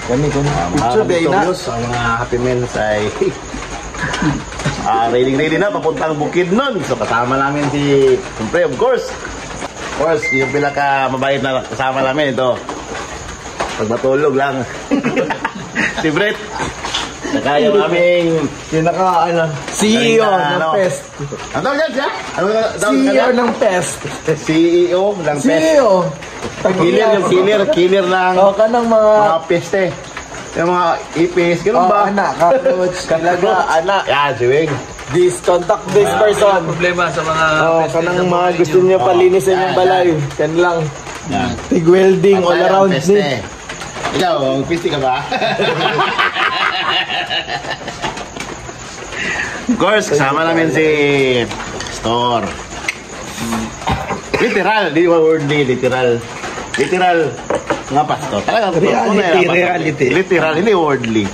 Kami kung picture bay na. Ang mga happy men ay ready na papuntang Bukidnon. So kasama namin si, siyempre of course, yung pinaka mabait na kasama namin ito. Pag matulog lang. Si Brett. Saka yung aming pinaka CEO ng PEST. Ano tawag yan siya? CEO ng PEST. CEO ng PEST. CEO. Killer ng kanang mga peste. Yung mga ipis, gano'n ba? Anak, coach, kalaga, anak. Yan, siwing. Contact this person. Problema sa mga kanang mga gusto niya palinisin yung balay. Kan lang. Tig welding all around me. Ikaw, piste ka ba? Of course, kasama namin si Store. Literal, di ba wordly, literal. Literal nga pastor. Talaga reality. Literal, hindi wordly.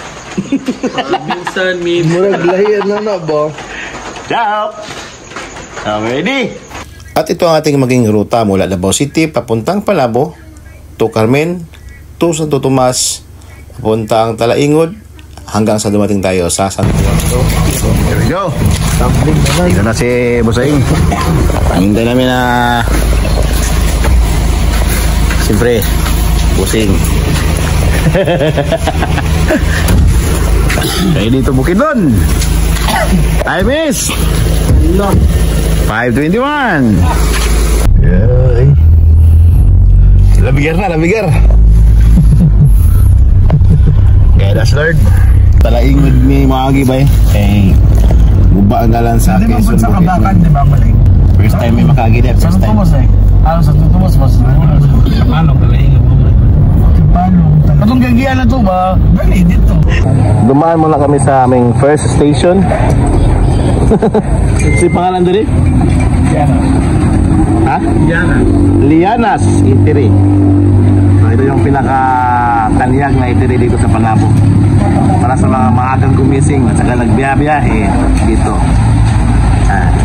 Minsan, murag lahiyan na ba? Ciao! Ready? At ito ang ating maging ruta mula Davao City papuntang Palabo, to Carmen, to Santo Tomas, papuntang Talaingod, hanggang sa dumating tayo sa Santo Tomas. Here we go. Dito na si Bosaing. Hintay namin na siyempre Busing. Kaya dito Bukidnon. Time is 5:21. Labigar. Kaya that's Lord. Talaingod ni Magi ba eh. Guba ang galan sa Quezon. Hindi mo sa Kabakan, di ba balik? First time may makagi there. Sa Tumas eh. Sa Tumas mas. Ano talaingod mo? Katong gagian na to ba? Dali dito. Dumaan muna kami sa aming first station. Si pangalan diri? Liana. Ha? Lianas Eatery. So ito yung pinaka-kaniyag na eatery dito sa Panabo. Para sa mga maagang gumising at saka nagbiyabiyahe dito.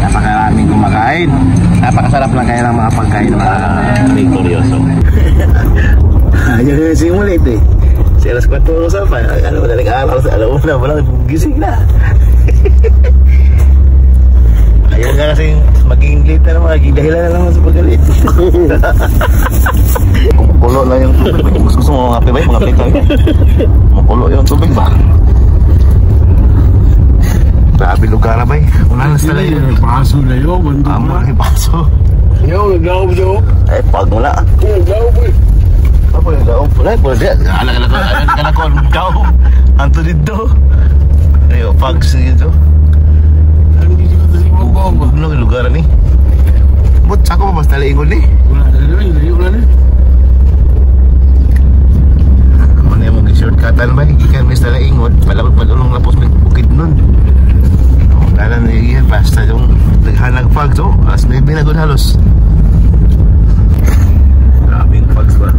Napakaraming kumakain. Napakasarap lang kaya ng mga pagkain ng mga Victorioso. Ayun yung simulit eh. Si alas 4 sa pa. Ano, madaling araw sa alaw na. Walang gising na. Ayaw nga kasi maging late na naman. Maging dahilan na naman sa pagkalit. Mapulo na yung tubig. Mas gusto mo mga kape ba? Mga peka. Mapulo yung tubig ba? Grabe lugar na ba? Unanas na lang yun. Paso na yun. Mga paso. Yo, naglaob siya. Ay, pag mula. Naglaob eh. Apa yang gaum? Pulai dia. Anak-anak kau gaum. Hantu dito. Ayo fax gitu. Ano dito ka sa ibang ba? Ano lugar ni? But ako pa basta Talaingod ni. Wala na. Ano yung mag-shortcutan ba? Ikan Mr. Talaingod. Malapit padulong lapos ng Bukidnon. Wala na yan. Basta yung naghanag fax to. As may binagod halos. Grabing fax ba?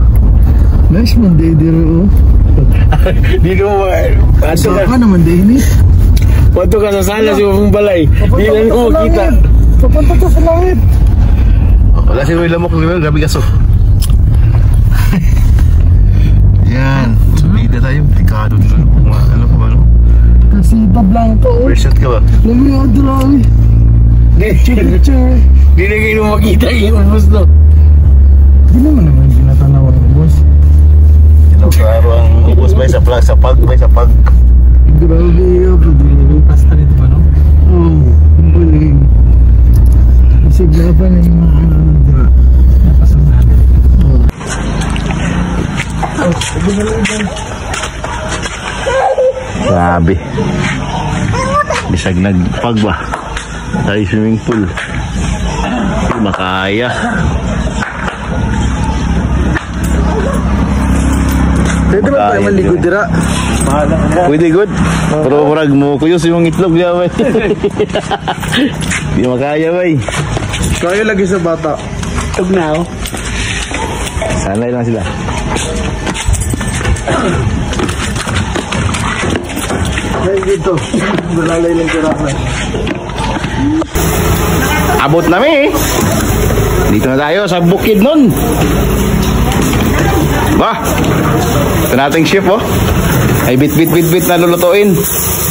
Nice man day dire oh. Dito mo Saan ka naman day ni? Pato ka sa sala sa mong balay. Di lang mo kita. Papunta ka sa langit. Wala si Will Lamok ni Will. Grabe kaso. Yan. Subida tayo. Pikado dito. Ano ka ba no? Kasipab lang to oh. First shot ka ba? Lagi ako drami. Picture. Di na kayo makita yung gusto. Di naman ginatanawan ng boss. Ito klaro ang ubos ba sa plug, sa pag, may sa pag. Grabe ako. Pasta dito ba no? Oo. Buling. Sigla pa na yung mga ano dira. Napasok natin. Grabe. Bisag nagpag ba? Tayo swimming pool. Makaya. Pwede ba tayo maligod dira? Pwede good. Pero murag mo kuyos yung itlog niya bay. Di makaya bay. Kaya lagi sa bata. Tug na oh. Sanay lang sila. Ay dito. Balalay lang kirasan. Abot na mi. Dito na tayo sa Bukidnon. Wah! Ito nating chef, oh. Ay bit na lulutuin.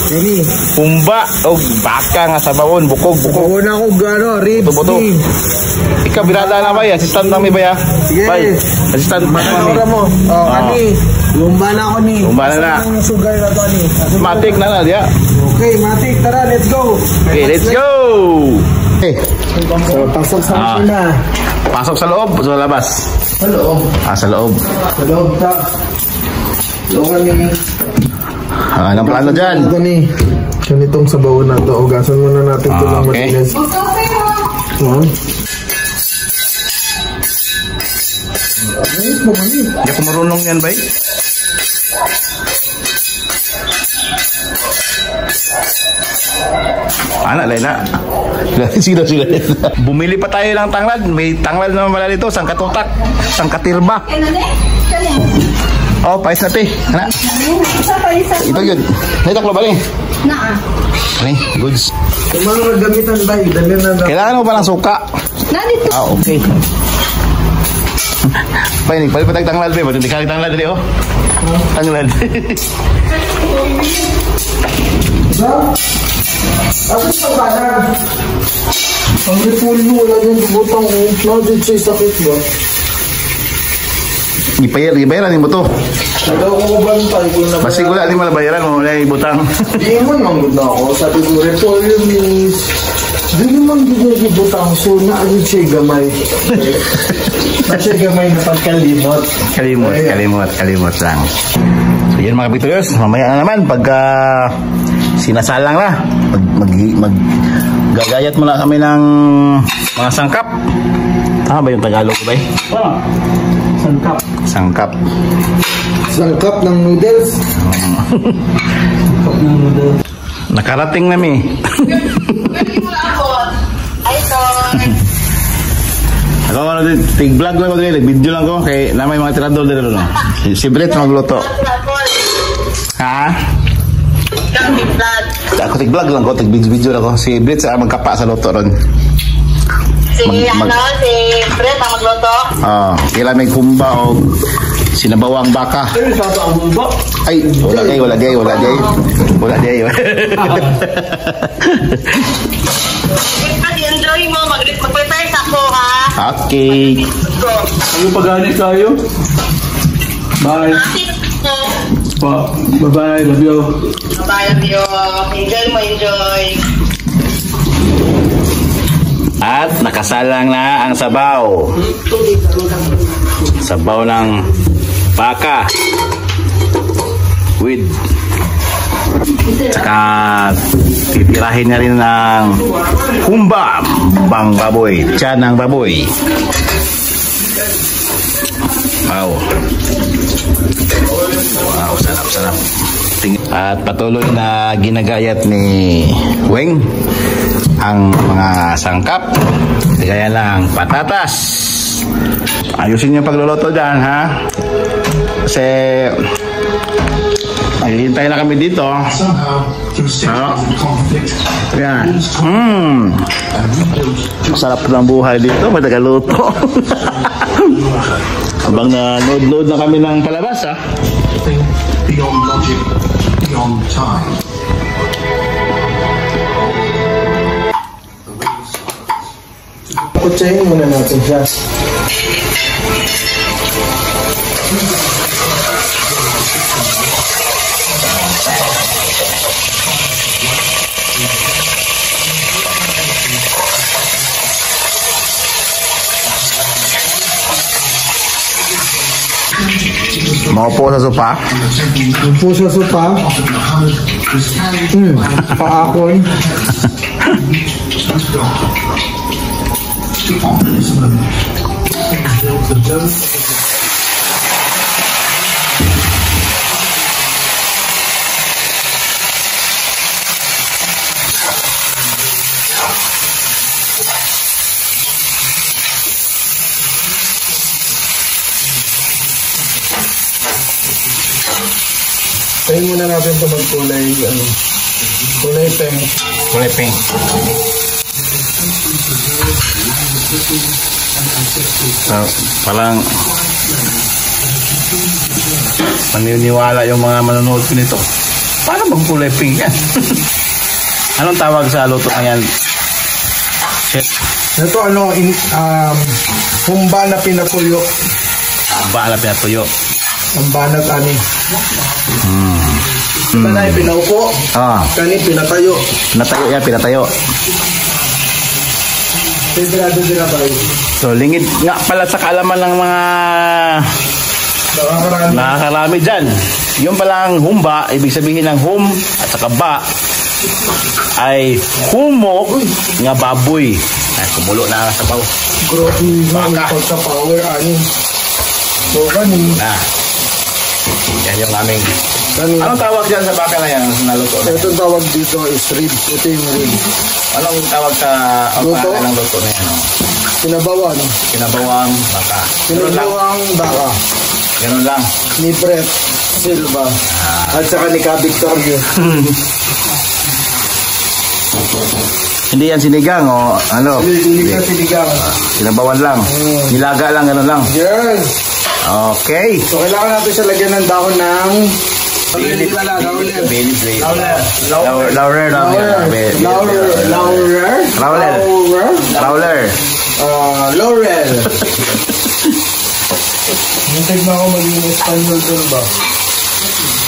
Kani. Humba o baka nga sa bawon, bukog. Una ko gano, ribs. Buto. Ikaw, birada na ba ya? Assistant lang may ba ya? Sige. Bay, assistant. Manora mo. Oh, kani. Lumba na ako ni. Lumba na na. Ang sugar na to ni. Matik na dia. Okay, matik. Tara, let's go. Okay, let's go. Okay. So, pasok sa na. Pasok sa loob, sa labas. Sa loob. Sa loob. Sa loob ka. Loob ni. Anong plano dyan? Ito ni. Ganitong sabaw na to. Ugasan muna natin ito ng okay. matinis. Hindi ako marunong yan, bay. Anak, Lena. Sino. Bumili pa tayo ng tanglad. May tanglad naman pala dito. Sangkatutak. Sangkatirba. Oh, pais na te. Anak. Ito yun. Naitak lo ba rin? Naa. Ay, goods. Yung mga gamitan ba? Dali na. Kailangan mo pa ng suka. Nandito. Okay. Painig, pali pa tanglad ba? Ba't hindi ka tanglad dali, oh? Tanglad. Ako sa banan. Ang ripul mo, wala niyang butang nakadid siya sakit ba? Ibayaran mo to. Nagaw ko bantay ko na. Basta wala, di mo nabayaran mo. Wala yung ibutang. Di mo naman na ako. Sabi ko, ripul yun is... Di naman butang. So, naagad siya gamay. Na siya gamay na pagkalimot. Kalimot lang. So yun mga kapitulos, mamaya na naman pagka sinasalang na, maggagayat muna kami ng mga sangkap. Tama ba yung Tagalog ba? Sangkap. Sangkap. Sangkap ng noodles. Sangkap ng noodles. Nakarating na mi. Ako ano din, tig-vlog lang ko din, video lang ko, kay namay mga tirador din no. Si Brett magluto. Ha? Ako tig-vlog lang ko, tig-video lang ko. Si Brett sa magkapa sa luto ron. Si Brett ang magluto? Kailan may kumba o sinabawang baka. Ay, wala day. Enjoy mo, mag-prepare sa ako, ha? Okay. Ano pag-anis tayo? Bye. Bye-bye. Love you. Bye, love you. Enjoy mo, enjoy. At nakasalang na ang sabaw. Sabaw ng baka. With saka titirahin niya rin ng humba pang baboy, tiyan ng baboy. Wow, sarap. At patuloy na ginagayat ni Weng ang mga sangkap. Kaya lang patatas. Ayusin niyo pagluluto dyan, ha? Kasi hintay na kami dito. Yan. Masarap ng buhay dito. Matagaluto. Habang na-load na kami ng palabas, ha? Beyond logic, beyond time. Kutsahin muna natin siya. Maupo sa sopa. Upo sa sopa. Paakon. Tayo muna natin ito magkulay, kulay pink. Kulay pink. So, parang Maniniwala yung mga manonood ko nito. Paano bang kulay pink yan? Anong tawag sa luto na yan? Chef? Ito humba na pinakuyo. Humba na pinatuyo. Humba na ani. Ito na yung pinaupo. Kani pinatayo. Pinatayo yan, pinatayo. So, lingid nga pala sa kaalaman ng mga nakakarami dyan. Yung palang humba, ibig sabihin ng hum at saka ba ay humok nga baboy. Ay, kumulo na sa sabaw. Grabe nga sa power ani. So, kani. Yan yung aming... Anong tawag dyan sa baka na yan? Naluto na. Itong tawag dito is rib. Ito yung rib. Anong tawag sa luto? Anong luto na yan? Kinabawan. Kinabawang baka. Kinabawang baka. Ganun lang. Ni Brett Silva. At saka ni Ka Victorio. Hindi yan sinigang o ano? Hindi ka sinigang. Kinabawan lang. Nilaga lang, ganun lang. Yes. Okay. So, kailangan natin siya lagyan ng dahon ng laurel. Hintag na ako maging Espanyol dun ba?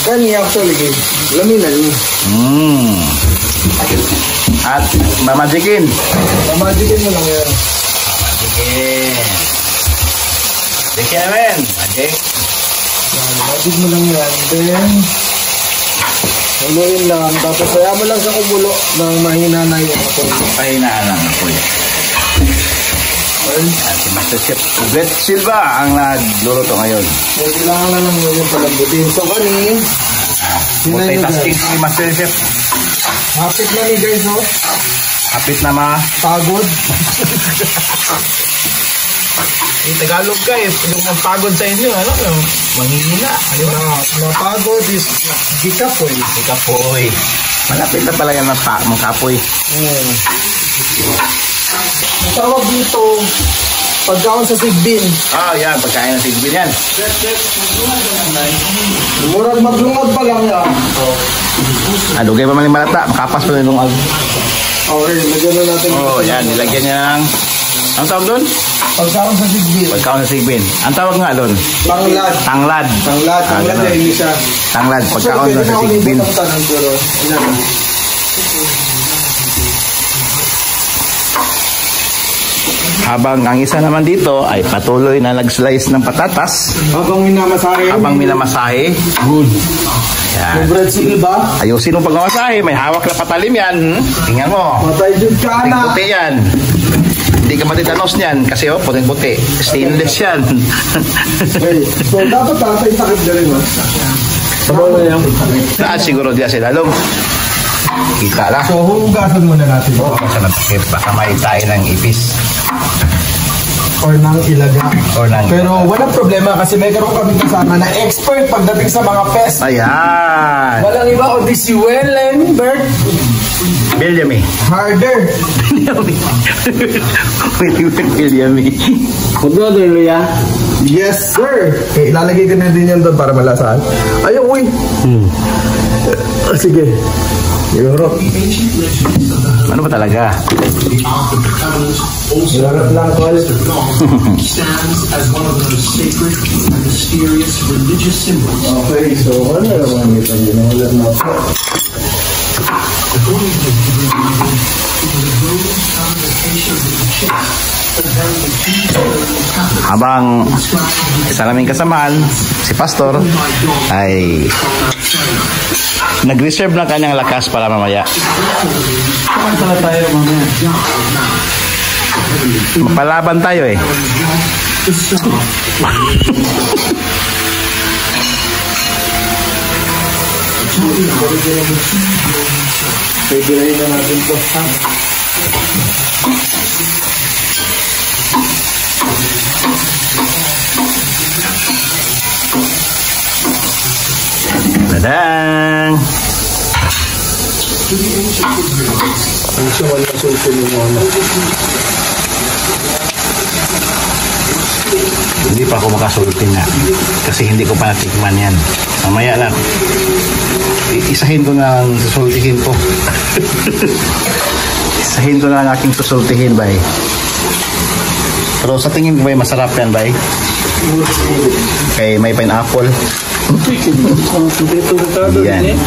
Kani actually, laminan niyo. At mamajikin. Mamajikin mo lang yan. Mamajikin. Dikin namin. Magic. Magic mo lang yan. Then, haluin lang. Tapos kaya mo lang sa kumulo ng mahina na yun. Pahinaan lang ako yan. At si Master Chef Brett Silva ang nagluluto ngayon. So, kailangan na lang yung palambutin. So, kani, multitasking si Master Chef. hapit na ni guys, no? Hapit na pagod. Yung Tagalog ka eh, yung magpagod sa inyo, ano? Manghihina. Mapagod is gikapoy. Gikapoy. Malapit na pala yan ng kapoy. Ang tawag dito, pagkaon sa sigbin. Yan, pagkain ng sigbin yan. Murag maglungod pa lang yan. Dugay pa man yung malata, makapas pa rin yung Okay, lagyan na natin. Yan, nilagyan niya ng... Ang tawag doon? Pagkaon sa sigbin. Pagkaon sa sigbin. Ang tawag nga doon? Tanglad. Tanglad. Tanglad na yung isa. Tanglad, pagkaon sa sigbin. Habang ang isa naman dito ay patuloy na nag-slice ng patatas. Habang minamasahe. Good. Yan. Brett Silva. Ayusin mo pag-mamasahe. May hawak na patalim yan. Tingnan mo. Matay dun ka na. Puti yan. Hindi ka matitanos niyan kasi puting-puti. Stainless yan. So dapat tatay sakit na rin. Sabaw na yan. Siguro diya sila lalong. Kita lang. So hugasan muna natin. Baka may tayo ng ipis. Or ng ilaga. Pero ilaga. walang problema kasi may karoon kami kasama na expert pagdating sa mga pest. Ayan. Walang iba o di si Wellenberg Bilyami. Harder. Bilyami. Magdodor, Luya? Yes, sir. Okay, ilalagay ka na din yan doon para malasahan. Ayaw, uy. Sige. Europe. Ano ba talaga? Europe lang, Col. Stands as one of the sacred and mysterious religious symbols. Okay, so ano naman ito? Ginawalat na po. According to the Roman convocation of the church, habang isa naming kasamahan, si Pastor, ay nag-reserve ng kanyang lakas para mamaya. Pala tayo mamaya. Mapalaban tayo eh. Pagirahin na natin ito. Tadang! Ang siya wala susunod mo. Hindi pa ako makasultin na. Kasi hindi ko pa natikman yan. Mamaya lang. Isahin ko na ang susultihin ko. Isahin ko na ang aking susultihin, bay. Pero sa tingin ko, bay, masarap yan, bay. Okay, may pineapple. Yan.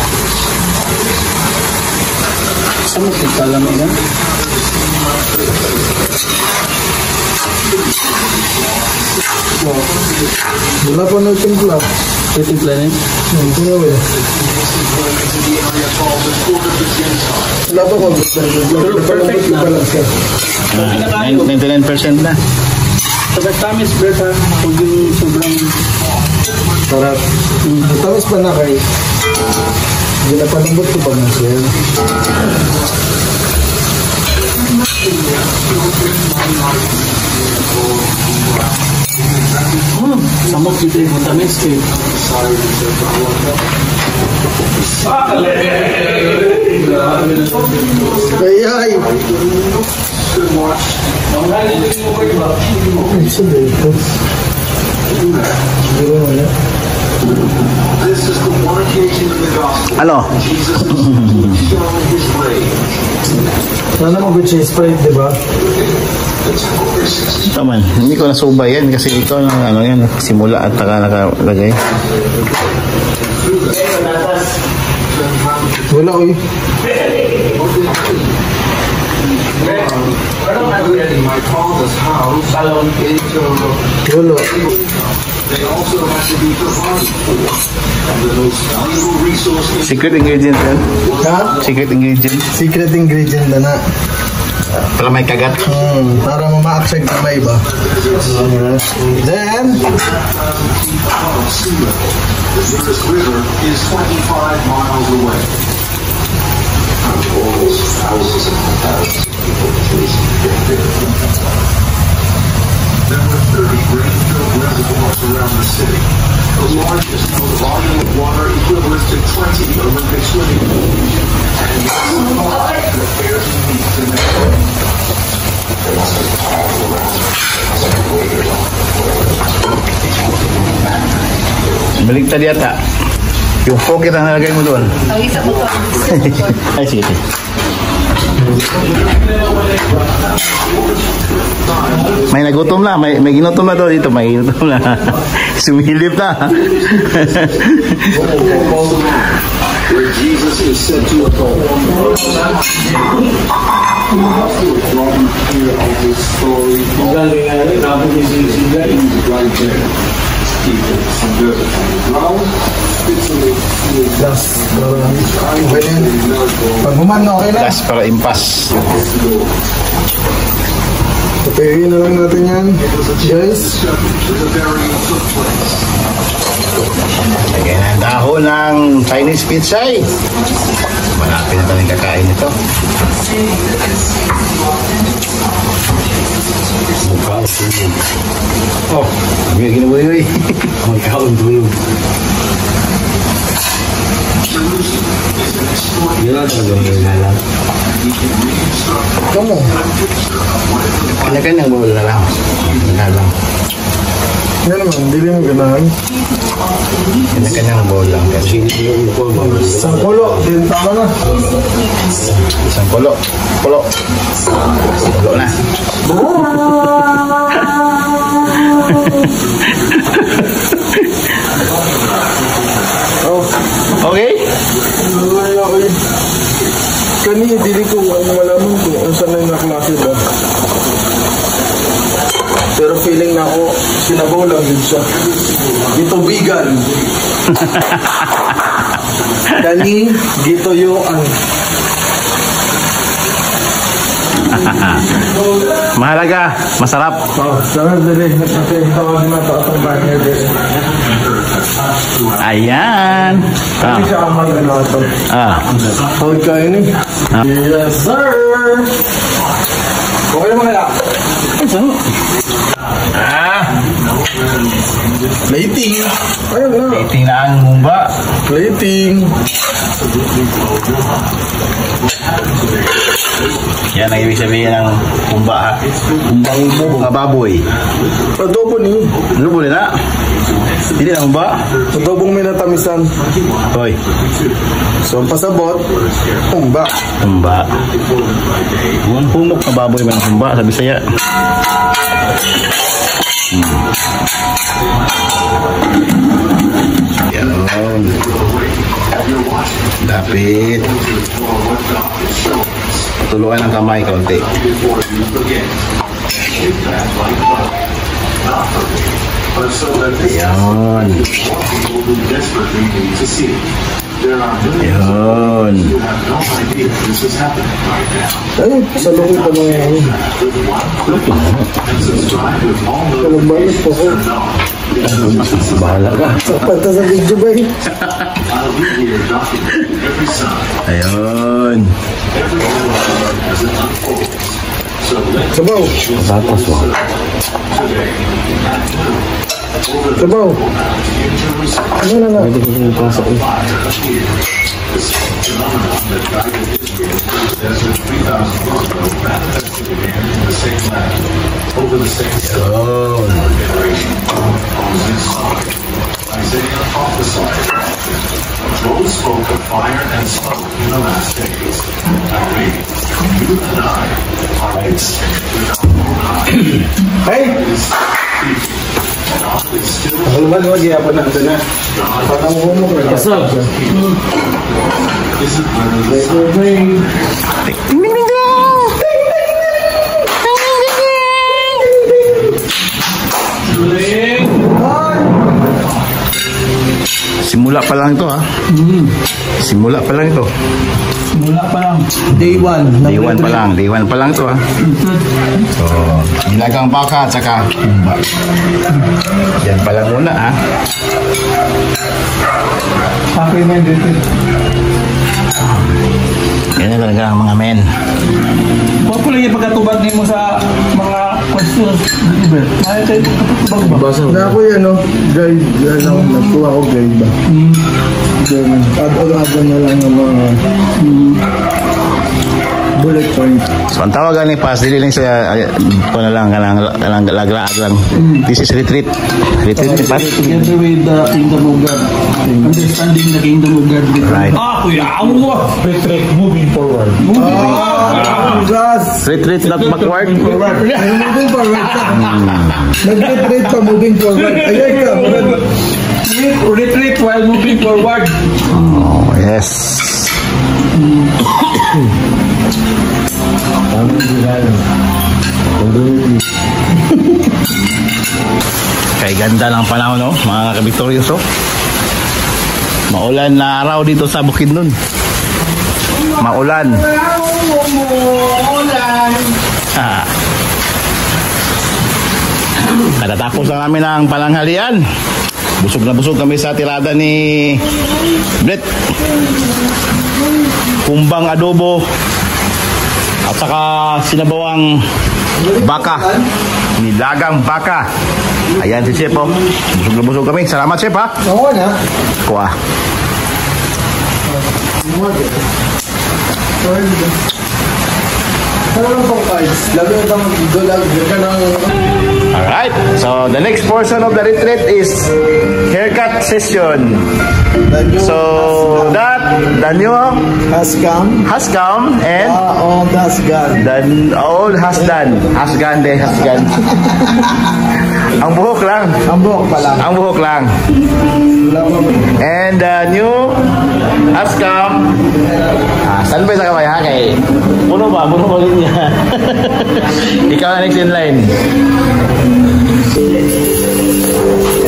Sama kita lamang yan. Wala pa na timpla. Timpla niya? Ito na wala. Wala pa ko. Perfect na. 99% na. Pagka tamis, Bert, ha? Huwag yung sobrang... Sarap. Tamis pa na kayo. Hindi na panambot ko pa na siya. Samot kita yung tamis kayo. Ay! This is the one occasion in the gospel. Ano? Jesus is showing his rage. Sana mag-good siya Sprite, di ba? Ito man, hindi ko nasubay yan kasi ikaw na ano yan, simula at nakalagay. Wala ko In my father's house, Wala. they also have to be provided for. And the most valuable resource is Secret ingredient yan? Ha? Secret ingredient? Secret ingredient na na. Para may kagat. Para mamaaksyag na may iba. Then, the nearest river is 25 miles away. Almost thousands of thousands of people there were 30 grain-filled reservoirs around the city. The largest known volume of water equivalent to 20 Olympic swimming pools. And the fair to meet the network. Baligtad yata. Yung pocket ang nalagay mo doon. Ang isa mo to. Ay, sige. May nagutom na, may ginutom na to dito, may ginutom na. Sumilip na. Where Jesus is said to have pag humano, okay na. Gas para impas. Papirin na lang natin yan. Guys. Lagyan ang dahon ng Chinese pizza. Malapit na tayo kakain ito. Oh, may ginabuloy. May kaon tulog. Yun lang talaga yung nalang. Kamu. Kanya-kanyang bawal na lang. Nalang. Yan naman, hindi mo ganahan. Kanya-kanyang bawal lang. Isang kulo, din tama na. Isang pulo. Pulo. Pulo na. Okay? Okay. Kani, dili ko malaman ko kung saan na yung naklase ba. Pero feeling na ako, sinabaw lang din siya. Ito vegan. Kani, dito yung Mahalaga, masarap. Sarap dali. Kasi tawag na ito atong bagay dali. Ayan. Hindi siya amal na ito. Tawag kayo ni. Yes, sir! Okay naman kaya. Plating. Ayun na. Plating na ang humba. Plating. Yan ang ibig sabihin ng humba ha. Humbang baboy. Adobo ni. Ano po na? Hindi na humba. Adobong minatamisan. Hoy. So, ang pasabot, humba. Humba. Humok na baboy man ang humba sa Bisaya. Yan. Dapit. Tuluan ang kamay kaunti. Yan. Yan. Ay, sa loob pa mga yan. Kalagbalas po ko. Bahala ka. Pagka sa video ba eh? Ayun. Sabaw. Batas mo. Sabaw. Ano na nga? Pwede ko siya pasok eh. Isaiah prophesied. Both spoke of fire and smoke in the last days. Now read, you and I are made Hey! still Ano ba gyapon na ito na? Parang humok na. Asa? isn't really Simula pa lang ito ha. Simula pa lang ito. Mula pa lang. Day 1. Day 1 pa lang. Day 1 pa lang ito ha. So, nilagang baka at saka humba. Yan pa lang muna ha. Happy man dito. Yan na talaga ang mga men. Huwag ko lang yung pagkatubag mo sa mga questions. Mahal tayo pagkatubag ba? Na ako yan, no? Guide. Nagkuha ko guide ba? Add-on na lang ng mga bullet point. So, ang tawagan ni Paz, dili lang sa ito na lang, laglaag lang. This is retreat. Retreat ni Paz. Together with the kingdom of God. Understanding the kingdom of God. Right. Kuya, retreat, moving forward. Retreat, not backward. Moving forward. Nag-retreat pa, moving forward. Ayan ka, retreat while moving forward. Oh, yes. Kay ganda ng panahon, no? Mga kabiktoryoso. Maulan na araw dito sa Bukidnon. Maulan. Katatapos na namin ang pananghalian. Busog na busog kami sa tirada ni Brett. Kumbang adobo at saka sinabawang baka, nilagang baka. Ayan si Chef, oh. Busog na busog kami. Salamat, Chef, ha? Oo na. Kuha. Ano lang pong cards? Lalo na bang dolag ka ng... Alright, so the next portion of the retreat is haircut session. So that the new has come and old has gone. the old has done. Has gone. Ang buhok lang. Ang buhok pa lang. Ang buhok lang. And the new has come. Saan ba sa kamay ha? Kay puno ba ulit niya. Ikaw na next in line.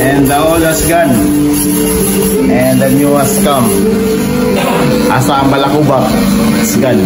And the old has gone. And the new has come. Asa ang balakubak has gone.